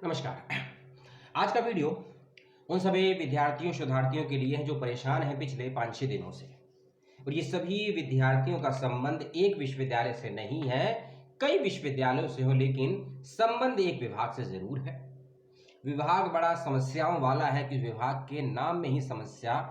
नमस्कार। आज का वीडियो उन सभी विद्यार्थियों शोधार्थियों के लिए है जो परेशान हैं पिछले 5-6 दिनों से। और ये सभी विद्यार्थियों का संबंध एक विश्वविद्यालय से नहीं है, कई विश्वविद्यालयों से हो, लेकिन संबंध एक विभाग से जरूर है। विभाग बड़ा समस्याओं वाला है कि विभाग के नाम में ही समस्या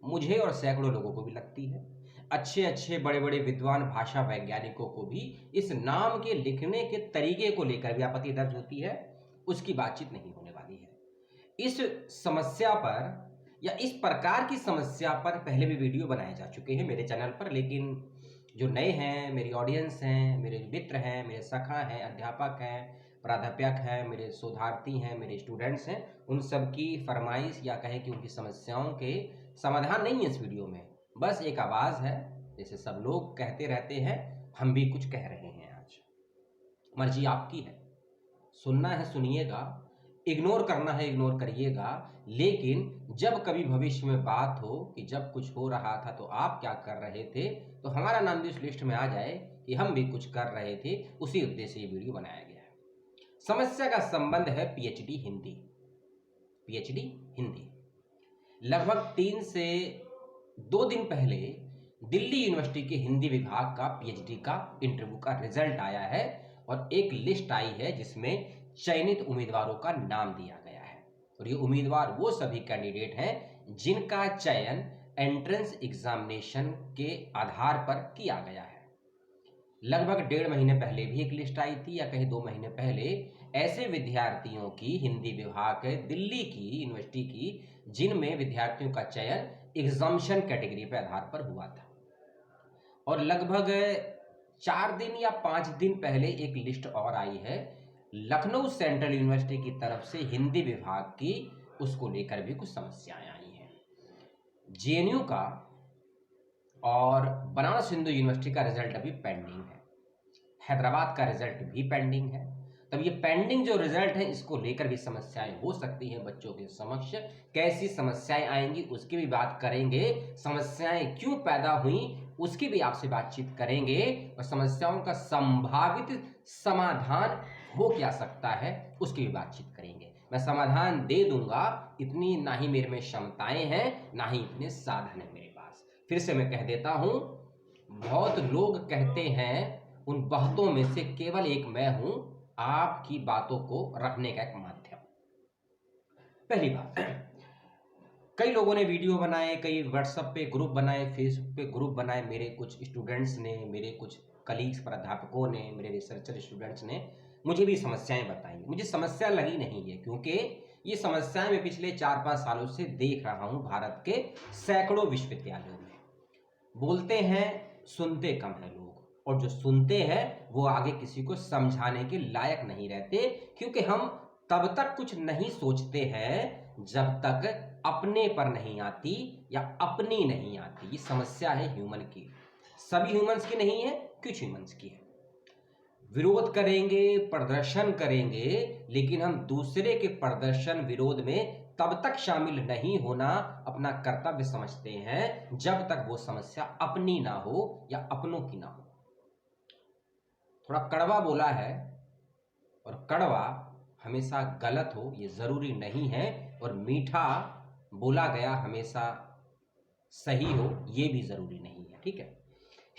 मुझे और सैकड़ों लोगों को भी लगती है। अच्छे अच्छे बड़े बड़े विद्वान भाषा वैज्ञानिकों को भी इस नाम के लिखने के तरीके को लेकर भी आपत्ति दर्ज होती है। उसकी बातचीत नहीं होने वाली है। इस समस्या पर या इस प्रकार की समस्या पर पहले भी वीडियो बनाए जा चुके हैं मेरे चैनल पर, लेकिन जो नए हैं, मेरी ऑडियंस हैं, मेरे मित्र हैं, मेरे सखा हैं, अध्यापक हैं, प्राध्यापक हैं, मेरे शोधार्थी हैं, मेरे स्टूडेंट्स हैं, उन सब की फरमाइश या कहें कि उनकी समस्याओं के समाधान नहीं है इस वीडियो में। बस एक आवाज़ है, जैसे सब लोग कहते रहते हैं, हम भी कुछ कह रहे हैं। आज मर्जी आपकी है, सुनना है सुनिएगा, इग्नोर करना है इग्नोर करिएगा। लेकिन जब कभी भविष्य में बात हो कि जब कुछ हो रहा था तो आप क्या कर रहे थे, तो हमारा नाम भी उस लिस्ट में आ जाए कि हम भी कुछ कर रहे थे। उसी उद्देश्य से ये वीडियो बनाया गया है। समस्या का संबंध है पीएचडी हिंदी। पीएचडी हिंदी लगभग 3 से 2 दिन पहले दिल्ली यूनिवर्सिटी के हिंदी विभाग का पीएचडी का इंटरव्यू का रिजल्ट आया है और एक लिस्ट आई है जिसमें चयनित उम्मीदवारों का नाम दिया गया है। और ये उम्मीदवार वो सभी कैंडिडेट हैं जिनका चयन एंट्रेंस एग्जामिनेशन के आधार पर किया गया है। लगभग 1.5 महीने पहले भी एक लिस्ट आई थी, या कहीं 2 महीने पहले, ऐसे विद्यार्थियों की हिंदी विभाग दिल्ली की यूनिवर्सिटी की जिनमें विद्यार्थियों का चयन एग्जामिनेशन कैटेगरी पर आधार पर हुआ था। और लगभग 4 दिन या 5 दिन पहले एक लिस्ट और आई है लखनऊ सेंट्रल यूनिवर्सिटी की तरफ से हिंदी विभाग की, उसको लेकर भी कुछ समस्याएं आई हैं। जेएनयू का और बनारस हिंदू यूनिवर्सिटी का रिजल्ट अभी पेंडिंग है, हैदराबाद का रिजल्ट भी पेंडिंग है। तब ये पेंडिंग जो रिजल्ट है इसको लेकर भी समस्याएं हो सकती हैं बच्चों के समक्ष। कैसी समस्याएं आएंगी उसकी भी बात करेंगे, समस्याएं क्यों पैदा हुई उसकी भी आपसे बातचीत करेंगे, और समस्याओं का संभावित समाधान हो क्या सकता है उसकी भी बातचीत करेंगे। मैं समाधान दे दूंगा, इतनी ना ही मेरे में क्षमताएं हैं, ना ही इतने साधन है मेरे पास। फिर से मैं कह देता हूं, बहुत लोग कहते हैं, उन बहुतों में से केवल एक मैं हूं, आपकी बातों को रखने का एक माध्यम। पहली बात, कई लोगों ने वीडियो बनाए, कई व्हाट्सएप पे ग्रुप बनाए, फेसबुक पे ग्रुप बनाए, मेरे कुछ स्टूडेंट्स ने, मेरे कुछ कलीग्स प्राध्यापकों ने, मेरे रिसर्चर स्टूडेंट्स ने मुझे भी समस्याएं बताई। मुझे समस्या लगी नहीं है, क्योंकि ये समस्याएं मैं पिछले 4-5 सालों से देख रहा हूं भारत के सैकड़ों विश्वविद्यालयों में। बोलते हैं, सुनते कम है लोग, और जो सुनते हैं वो आगे किसी को समझाने के लायक नहीं रहते, क्योंकि हम तब तक कुछ नहीं सोचते हैं जब तक अपने पर नहीं आती या अपनी नहीं आती। ये समस्या है ह्यूमन की, सभी ह्यूमंस की नहीं है, कुछ ह्यूमंस की है। विरोध करेंगे, प्रदर्शन करेंगे, लेकिन हम दूसरे के प्रदर्शन विरोध में तब तक शामिल नहीं होना अपना कर्तव्य समझते हैं जब तक वो समस्या अपनी ना हो या अपनों की ना हो। थोड़ा कड़वा बोला है, और कड़वा हमेशा गलत हो ये जरूरी नहीं है, और मीठा बोला गया हमेशा सही हो ये भी जरूरी नहीं है। ठीक है,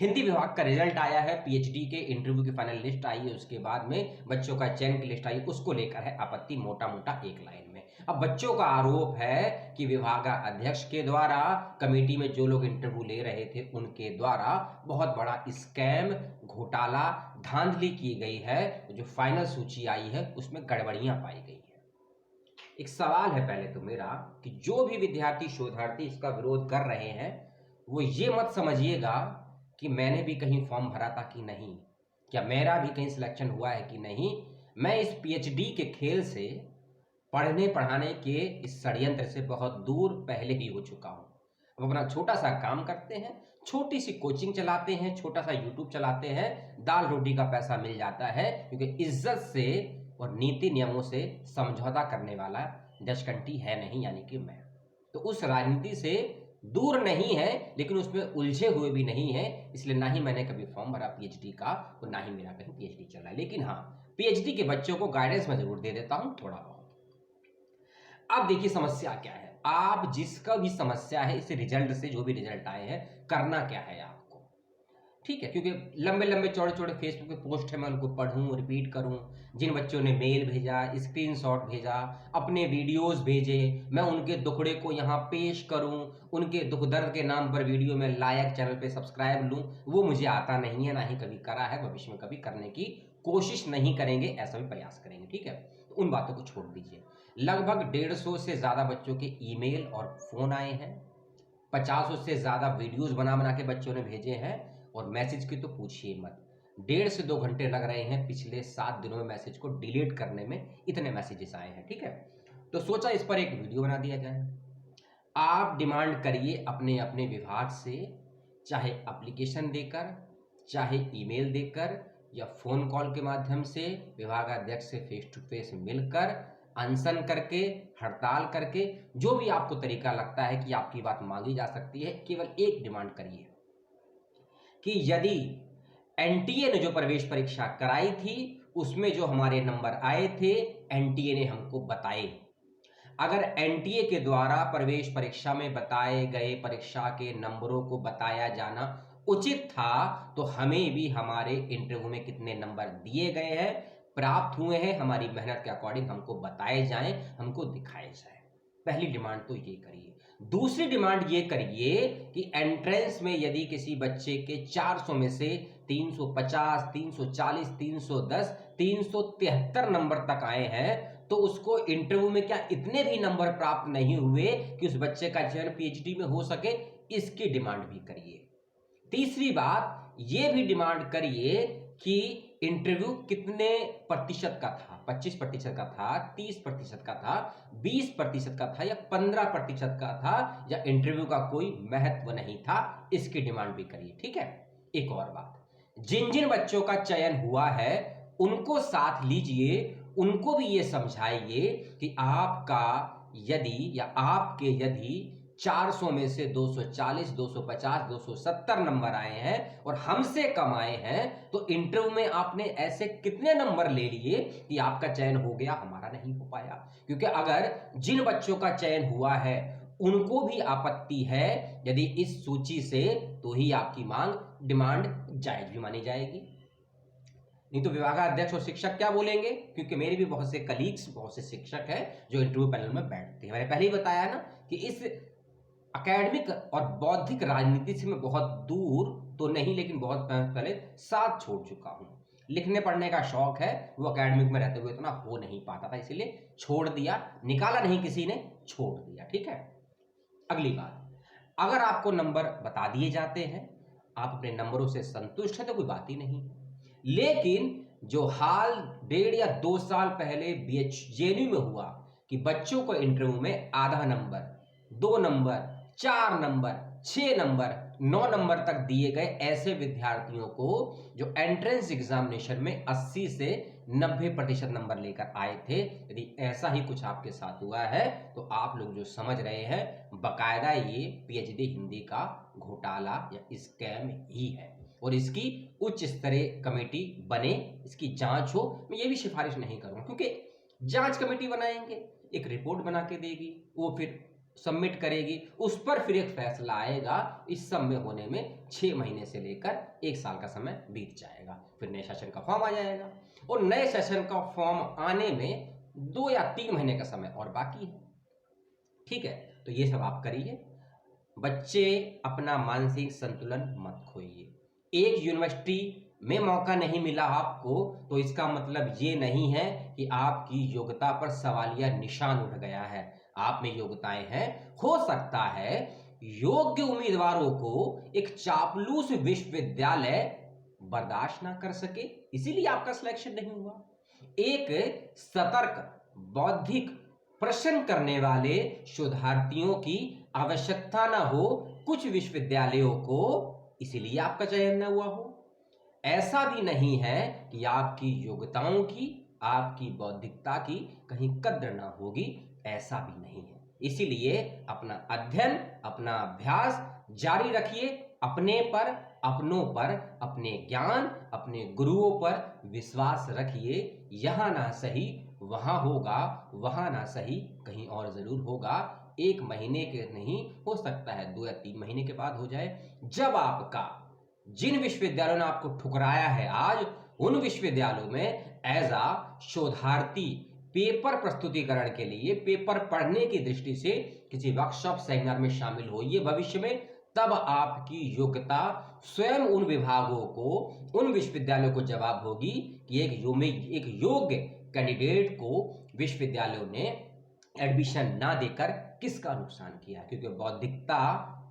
हिंदी विभाग का रिजल्ट आया है, पीएचडी के इंटरव्यू की फाइनल लिस्ट आई है, उसके बाद में बच्चों का चयन की लिस्ट आई, उसको लेकर है आपत्ति, मोटा मोटा एक लाइन में। अब बच्चों का आरोप है कि विभागाध्यक्ष के द्वारा, कमेटी में जो लोग इंटरव्यू ले रहे थे उनके द्वारा बहुत बड़ा स्कैम, घोटाला, धांधली की गई है। जो फाइनल सूची आई है उसमें गड़बड़ियां पाई गई है। एक सवाल है पहले तो मेरा कि जो भी विद्यार्थी शोधार्थी इसका विरोध कर रहे हैं वो ये मत समझिएगा कि मैंने भी कहीं फॉर्म भरा था कि नहीं, क्या मेरा भी कहीं सिलेक्शन हुआ है कि नहीं। मैं इस पीएचडी के खेल से, पढ़ने पढ़ाने के इस षड्यंत्र से बहुत दूर पहले ही हो चुका हूं। अब अपना छोटा सा काम करते हैं, छोटी सी कोचिंग चलाते हैं, छोटा सा यूट्यूब चलाते हैं, दाल रोटी का पैसा मिल जाता है, क्योंकि इज्जत से और नीति नियमों से समझौता करने वाला डचकंटी है नहीं, यानी कि मैं तो उस राजनीति से दूर नहीं है, लेकिन उसमें उलझे हुए भी नहीं है। इसलिए ना ही मैंने कभी फॉर्म भरा पीएचडी का, और ना ही मेरा कहीं पीएचडी चला। लेकिन हाँ, पीएचडी के बच्चों को गाइडेंस मैं जरूर दे देता हूं थोड़ा बहुत। अब देखिए समस्या क्या है। आप जिसका भी समस्या है, इस रिजल्ट से जो भी रिजल्ट आए हैं, करना क्या है आपको, ठीक है? क्योंकि लंबे लंबे चौड़े चौड़े फेसबुक पे पोस्ट है, मैं उनको पढ़ूं, रिपीट करूं, जिन बच्चों ने मेल भेजा, स्क्रीनशॉट भेजा, अपने वीडियोस भेजे, मैं उनके दुखड़े को यहाँ पेश करूं, उनके दुख दर्द के नाम पर वीडियो में लायक चैनल पे सब्सक्राइब लूं, वो मुझे आता नहीं है, ना ही कभी करा है, भविष्य में कभी करने की कोशिश नहीं करेंगे, ऐसा भी प्रयास करेंगे, ठीक है? तो उन बातों को छोड़ दीजिए। लगभग 150 से ज्यादा बच्चों के ईमेल और फोन आए हैं, 50 से ज्यादा वीडियोस बना बना के बच्चों ने भेजे हैं, और मैसेज की तो पूछिए मत। 1.5 से 2 घंटे लग रहे हैं पिछले 7 दिनों में मैसेज को डिलीट करने में, इतने मैसेजेस आए हैं, ठीक है? तो सोचा इस पर एक वीडियो बना दिया जाए। आप डिमांड करिए अपने अपने विभाग से, चाहे एप्लीकेशन देकर, चाहे ईमेल देकर, या फोन कॉल के माध्यम से, विभागाध्यक्ष से फेस टू फेस मिलकर, अनशन करके, हड़ताल करके, जो भी आपको तरीका लगता है कि आपकी बात मांगी जा सकती है, केवल एक डिमांड करिए कि यदि एनटीए ने जो प्रवेश परीक्षा कराई थी उसमें जो हमारे नंबर आए थे, एनटीए ने हमको बताए। अगर एनटीए के द्वारा प्रवेश परीक्षा में बताए गए परीक्षा के नंबरों को बताया जाना उचित था, तो हमें भी हमारे इंटरव्यू में कितने नंबर दिए गए हैं, प्राप्त हुए हैं, हमारी मेहनत के अकॉर्डिंग हमको बताए जाएं, हमको दिखाए जाए। पहली डिमांड तो ये करिए। दूसरी डिमांड ये करिए कि एंट्रेंस में यदि किसी बच्चे के 400 में से 350, 340, 310, 373 नंबर तक आए हैं, तो उसको इंटरव्यू में क्या इतने भी नंबर प्राप्त नहीं हुए कि उस बच्चे का चयन पीएचडी में हो सके, इसकी डिमांड भी करिए। तीसरी बात ये भी डिमांड करिए कि इंटरव्यू कितने प्रतिशत का था, 25% का था, 30% का था, 20% का था, या 15% का था, या इंटरव्यू का कोई महत्व नहीं था, इसकी डिमांड भी करिए, ठीक है? एक और बात, जिन जिन बच्चों का चयन हुआ है उनको साथ लीजिए, उनको भी ये समझाइए कि आपका यदि या आपके यदि 400 में से 240, 250, 270 नंबर आए हैं और हमसे कम आए हैं, तो इंटरव्यू में आपने ऐसे कितने नंबर ले लिए कि आपका चयन हो गया, हमारा नहीं हो पाया। क्योंकि अगर जिन बच्चों का चयन हुआ है उनको भी आपत्ति है यदि इस सूची से, तो ही आपकी मांग, डिमांड जायज भी मानी जाएगी। नहीं तो विभागाध्यक्ष और शिक्षक क्या बोलेंगे? क्योंकि मेरे भी बहुत से कलीग्स, बहुत से शिक्षक हैं जो इंटरव्यू पैनल में बैठते हैं। मैंने पहले ही बताया ना कि इस एकेडमिक और बौद्धिक राजनीति से मैं बहुत दूर तो नहीं, लेकिन बहुत पहले साथ छोड़ चुका हूं। लिखने पढ़ने का शौक है, वो एकेडमिक में रहते हुए इतना हो नहीं पाता था, इसीलिए छोड़ दिया, निकाला नहीं किसी ने, छोड़ दिया, ठीक है? अगली बात, अगर आपको नंबर बता दिए जाते हैं, आप अपने नंबरों से संतुष्ट हैं, तो कोई बात ही नहीं है। लेकिन जो हाल 1.5 या 2 साल पहले जेएनयू में हुआ कि बच्चों को इंटरव्यू में आधा number, 2 number, 4 number, 6 number, 9 number तक दिए गए, ऐसे विद्यार्थियों को जो एंट्रेंस एग्जामिनेशन में 80 से 90% नंबर लेकर आए थे, यदि ऐसा ही कुछ आपके साथ हुआ है तो आप लोग जो समझ रहे हैं, बकायदा ये पीएचडी हिंदी का घोटाला या स्कैम ही है, और इसकी उच्च स्तरीय कमेटी बने, इसकी जांच हो। मैं ये भी सिफारिश नहीं करूंगा, क्योंकि जांच कमेटी बनाएंगे, एक रिपोर्ट बना के देगी, वो फिर सबमिट करेगी, उस पर फिर एक फैसला आएगा। इस सब में होने में 6 महीने से लेकर 1 साल का समय बीत जाएगा, फिर नए सेशन का फॉर्म आ जाएगा, और नए सेशन का फॉर्म आने में 2 या 3 महीने का समय और बाकी है, ठीक है? तो ये सब आप करिए। बच्चे अपना मानसिक संतुलन मत खोइए। एक यूनिवर्सिटी में मौका नहीं मिला आपको, तो इसका मतलब ये नहीं है कि आपकी योग्यता पर सवालिया निशान उठ गया है। आप में योग्यताएं हैं, हो सकता है योग्य उम्मीदवारों को एक चापलूस विश्वविद्यालय बर्दाश्त ना कर सके, इसीलिए आपका सिलेक्शन नहीं हुआ। एक सतर्क, बौद्धिक, प्रश्न करने वाले शोधार्थियों की आवश्यकता ना हो कुछ विश्वविद्यालयों को, इसीलिए आपका चयन न हुआ हो। ऐसा भी नहीं है कि आपकी योग्यताओं की, आपकी बौद्धिकता की कहीं कद्र ना होगी, ऐसा भी नहीं है। इसीलिए अपना अध्ययन, अपना अभ्यास जारी रखिए, अपने पर, अपनों पर, अपने ज्ञान, अपने गुरुओं पर विश्वास रखिए। यहां ना सही वहां होगा, वहां ना सही कहीं और जरूर होगा। 1 महीने के नहीं, हो सकता है 2 या 3 महीने के बाद हो जाए, जब आपका जिन विश्वविद्यालयों ने आपको ठुकराया है आज, उन विश्वविद्यालयों में एज आ शोधार्थी पेपर प्रस्तुतिकरण के लिए, पेपर पढ़ने की दृष्टि से किसी वर्कशॉप सेमिनार में शामिल होइए भविष्य में। तब आपकी योग्यता स्वयं उन विभागों को, उन विश्वविद्यालयों को जवाब होगी कि एक योग्य कैंडिडेट को विश्वविद्यालयों ने एडमिशन ना देकर किसका नुकसान किया, क्योंकि बौद्धिकता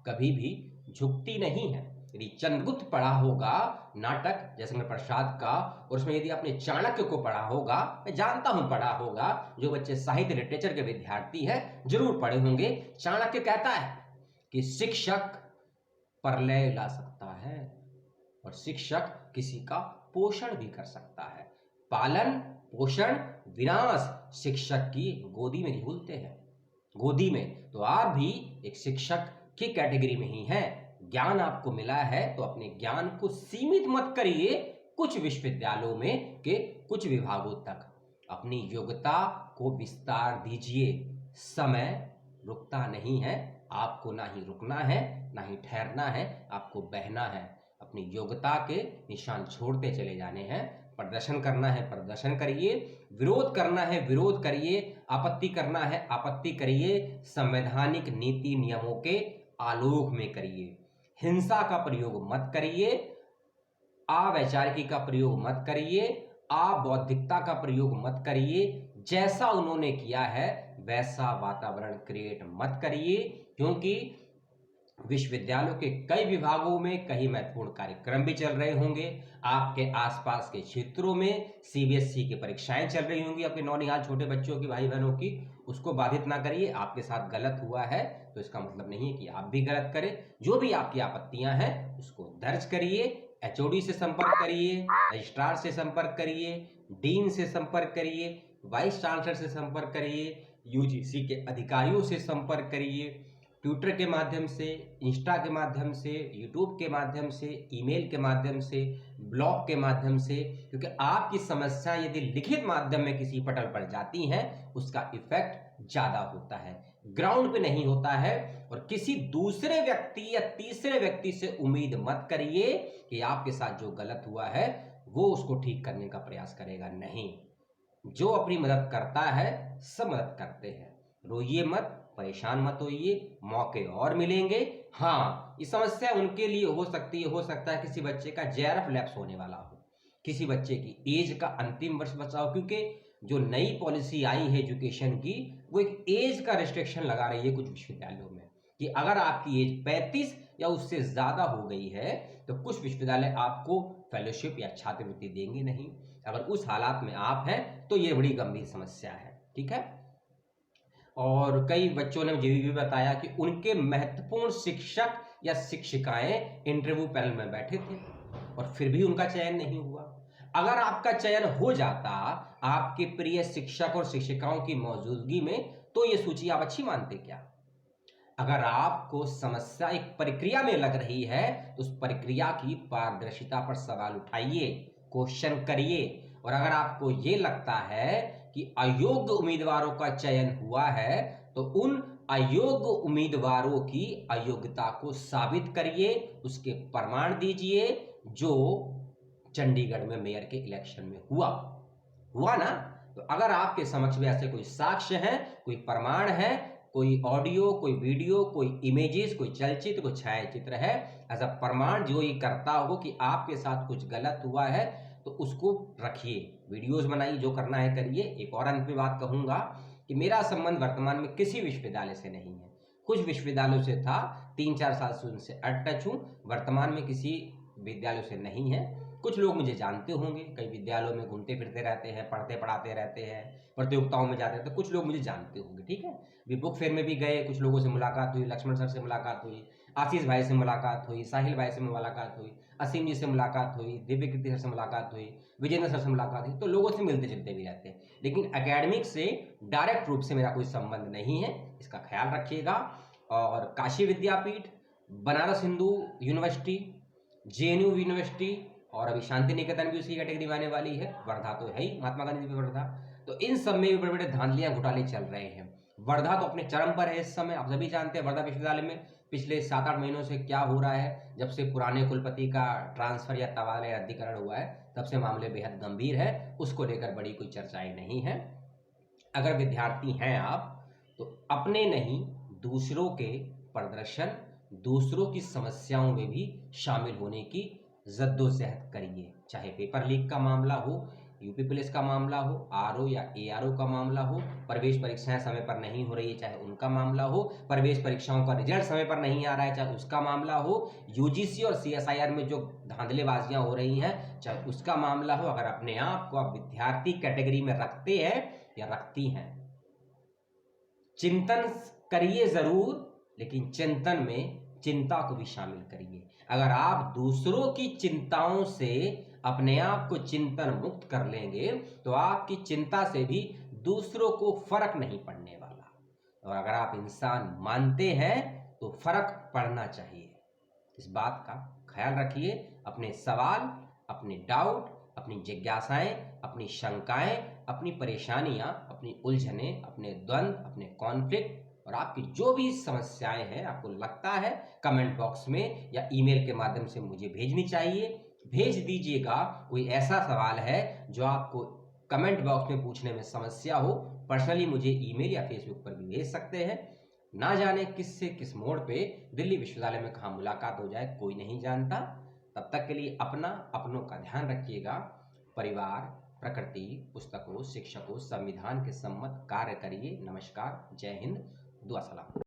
कभी भी झुकती नहीं है। यदि चंद्रगुप्त पढ़ा होगा नाटक जयशंकर प्रसाद का, और उसमें यदि आपने चाणक्य को पढ़ा होगा, मैं जानता हूं पढ़ा होगा, जो बच्चे साहित्य लिटरेचर के विद्यार्थी हैं जरूर पढ़े होंगे। चाणक्य कहता है कि शिक्षक प्रलय ला सकता है और शिक्षक किसी का पोषण भी कर सकता है। पालन पोषण विनाश शिक्षक की गोदी में झूलते हैं, गोदी में। तो आप भी एक शिक्षक की कैटेगरी में ही हैं। ज्ञान आपको मिला है तो अपने ज्ञान को सीमित मत करिए कुछ विश्वविद्यालयों में के कुछ विभागों तक। अपनी योग्यता को विस्तार दीजिए। समय रुकता नहीं है, आपको ना ही रुकना है ना ही ठहरना है, आपको बहना है। अपनी योग्यता के निशान छोड़ते चले जाने हैं। प्रदर्शन करना है प्रदर्शन करिए, विरोध करना है विरोध करिए, आपत्ति करना है आपत्ति करिए, संवैधानिक नीति नियमों के आलोक में करिए। हिंसा का प्रयोग मत करिए, अवैचारिकी का प्रयोग मत करिए, अबौद्धिकता का प्रयोग मत करिए। जैसा उन्होंने किया है वैसा वातावरण क्रिएट मत करिए, क्योंकि विश्वविद्यालयों के कई विभागों में कई महत्वपूर्ण कार्यक्रम भी चल रहे होंगे। आपके आसपास के क्षेत्रों में सीबीएसई की परीक्षाएं चल रही होंगी, आपके नौनिहाल छोटे बच्चों की, भाई बहनों की। उसको बाधित ना करिए। आपके साथ गलत हुआ है तो इसका मतलब नहीं है कि आप भी गलत करें। जो भी आपकी आपत्तियां हैं उसको दर्ज करिए, एचओडी से संपर्क करिए, रजिस्ट्रार से संपर्क करिए, डीन से संपर्क करिए, वाइस चांसलर से संपर्क करिए, यूजीसी के अधिकारियों से संपर्क करिए, ट्विटर के माध्यम से, इंस्टा के माध्यम से, यूट्यूब के माध्यम से, ईमेल के माध्यम से, ब्लॉग के माध्यम से। क्योंकि आपकी समस्या यदि लिखित माध्यम में किसी पटल पर जाती हैं उसका इफेक्ट ज्यादा होता है, ग्राउंड पे नहीं होता है। और किसी दूसरे व्यक्ति या तीसरे व्यक्ति से उम्मीद मत करिए कि आपके साथ जो गलत हुआ है वो उसको ठीक करने का प्रयास करेगा। नहीं, जो अपनी मदद करता है सब मदद करते हैं। रोइए मत, परेशान मत होइए, मौके और मिलेंगे। हाँ, ये समस्या उनके लिए हो सकता है किसी बच्चे का जेआरएफ लैप्स होने वाला हो, किसी बच्चे की एज का अंतिम वर्ष बचा हो, क्योंकि जो नई पॉलिसी आई है एजुकेशन की वो एक एज का रिस्ट्रिक्शन लगा रही है कुछ विश्वविद्यालयों में कि अगर आपकी एज 35 या उससे ज्यादा हो गई है तो कुछ विश्वविद्यालय आपको फेलोशिप या छात्रवृत्ति देंगे नहीं। अगर उस हालात में आप हैं तो ये बड़ी गंभीर समस्या है। ठीक है। और कई बच्चों ने मुझे भी बताया कि उनके महत्वपूर्ण शिक्षक या शिक्षिकाएं इंटरव्यू पैनल में बैठे थे और फिर भी उनका चयन नहीं हुआ। अगर आपका चयन हो जाता आपके प्रिय शिक्षक और शिक्षिकाओं की मौजूदगी में तो ये सूची आप अच्छी मानते क्या? अगर आपको समस्या एक प्रक्रिया में लग रही है तो उस प्रक्रिया की पारदर्शिता पर सवाल उठाइए, क्वेश्चन करिए। और अगर आपको ये लगता है कि अयोग्य उम्मीदवारों का चयन हुआ है तो उन अयोग्य उम्मीदवारों की अयोग्यता को साबित करिए, उसके प्रमाण दीजिए, जो चंडीगढ़ में मेयर के इलेक्शन में हुआ ना। तो अगर आपके समक्ष में ऐसे कोई साक्ष्य है, कोई प्रमाण है, कोई ऑडियो, कोई वीडियो, कोई इमेजेस, कोई चलचित्र, कोई छायाचित्र है, ऐसा प्रमाण जो ये करता हो कि आपके साथ कुछ गलत हुआ है तो उसको रखिए, वीडियोस बनाइए, जो करना है करिए। एक और अंत में बात कहूंगा कि मेरा संबंध वर्तमान में किसी विश्वविद्यालय से नहीं है, कुछ विश्वविद्यालयों से था, 3-4 साल से उनसे अटैच हूं, वर्तमान में किसी विद्यालयों से नहीं है। कुछ लोग मुझे जानते होंगे, कई विद्यालयों में घूमते फिरते रहते हैं, पढ़ते पढ़ाते रहते हैं, प्रतियोगिताओं में जाते हैं, तो कुछ लोग मुझे जानते होंगे। ठीक है, भी बुक फेयर में भी गए, कुछ लोगों से मुलाकात हुई, लक्ष्मण सर से मुलाकात हुई, आशीष भाई से मुलाकात हुई, साहिल भाई से मुलाकात हुई, असीम जी से मुलाकात हुई, दिव्य कीर्ति सर से मुलाकात हुई, विजेंद्र सर से मुलाकात हुई। तो लोगों से मिलते जुलते भी रहते हैं, लेकिन एकेडमिक से डायरेक्ट रूप से मेरा कोई संबंध नहीं है, इसका ख्याल रखिएगा। और Kashi Vidyapith, Banaras Hindu university, JNU university और अभी शांति निकेतन भी उसी कैटेगरी में आने वाली है, वर्धा तो है ही, महात्मा गांधी की वर्धा, तो इन सब में बड़े बड़े धांधलियां घोटाले चल रहे हैं। वर्धा तो अपने चरम पर है इस समय। आप सभी जानते हैं वर्धा विश्वविद्यालय में पिछले 7-8 महीनों से क्या हो रहा है। जब से पुराने कुलपति का ट्रांसफर या तबादला या रद्दीकरण हुआ है तब से मामले बेहद गंभीर है, उसको लेकर बड़ी कोई चर्चाएं नहीं है। अगर विद्यार्थी हैं आप तो अपने नहीं दूसरों के प्रदर्शन, दूसरों की समस्याओं में भी शामिल होने की जद्दोजहद करिए। चाहे पेपर लीक का मामला हो, यूपी पुलिस का मामला हो, आरओ या एआरओ का मामला हो, प्रवेश परीक्षाएं समय पर नहीं हो रही है चाहे उनका मामला हो, प्रवेश परीक्षाओं का रिजल्ट समय पर नहीं आ रहा है चाहे उसका मामला हो, यूजीसी और सीएसआईआर में जो धांधलेबाजियां हो रही हैं चाहे उसका मामला हो। अगर अपने आप को आप विद्यार्थी कैटेगरी में रखते हैं या रखती हैं, चिंतन करिए जरूर, लेकिन चिंतन में चिंता को भी शामिल करिए। अगर आप दूसरों की चिंताओं से अपने आप को चिंतन मुक्त कर लेंगे तो आपकी चिंता से भी दूसरों को फर्क नहीं पड़ने वाला। और अगर आप इंसान मानते हैं तो फर्क पड़ना चाहिए। इस बात का ख्याल रखिए। अपने सवाल, अपने डाउट, अपनी जिज्ञासाएं, अपनी शंकाएं, अपनी परेशानियां, अपनी उलझनें, अपने द्वंद्व, अपने कॉन्फ्लिक्ट और आपकी जो भी समस्याएं हैं आपको लगता है कमेंट बॉक्स में या ईमेल के माध्यम से मुझे भेजनी चाहिए, भेज दीजिएगा। कोई ऐसा सवाल है जो आपको कमेंट बॉक्स में पूछने में समस्या हो, पर्सनली मुझे ईमेल या फेसबुक पर भी भेज सकते हैं। ना जाने किस से किस मोड़ पे दिल्ली विश्वविद्यालय में कहाँ मुलाकात हो जाए कोई नहीं जानता। तब तक के लिए अपनों का ध्यान रखिएगा। परिवार, प्रकृति, पुस्तकों, शिक्षकों, संविधान के सम्मत कार्य करिए। नमस्कार, जय हिंद, दुआ सलाम।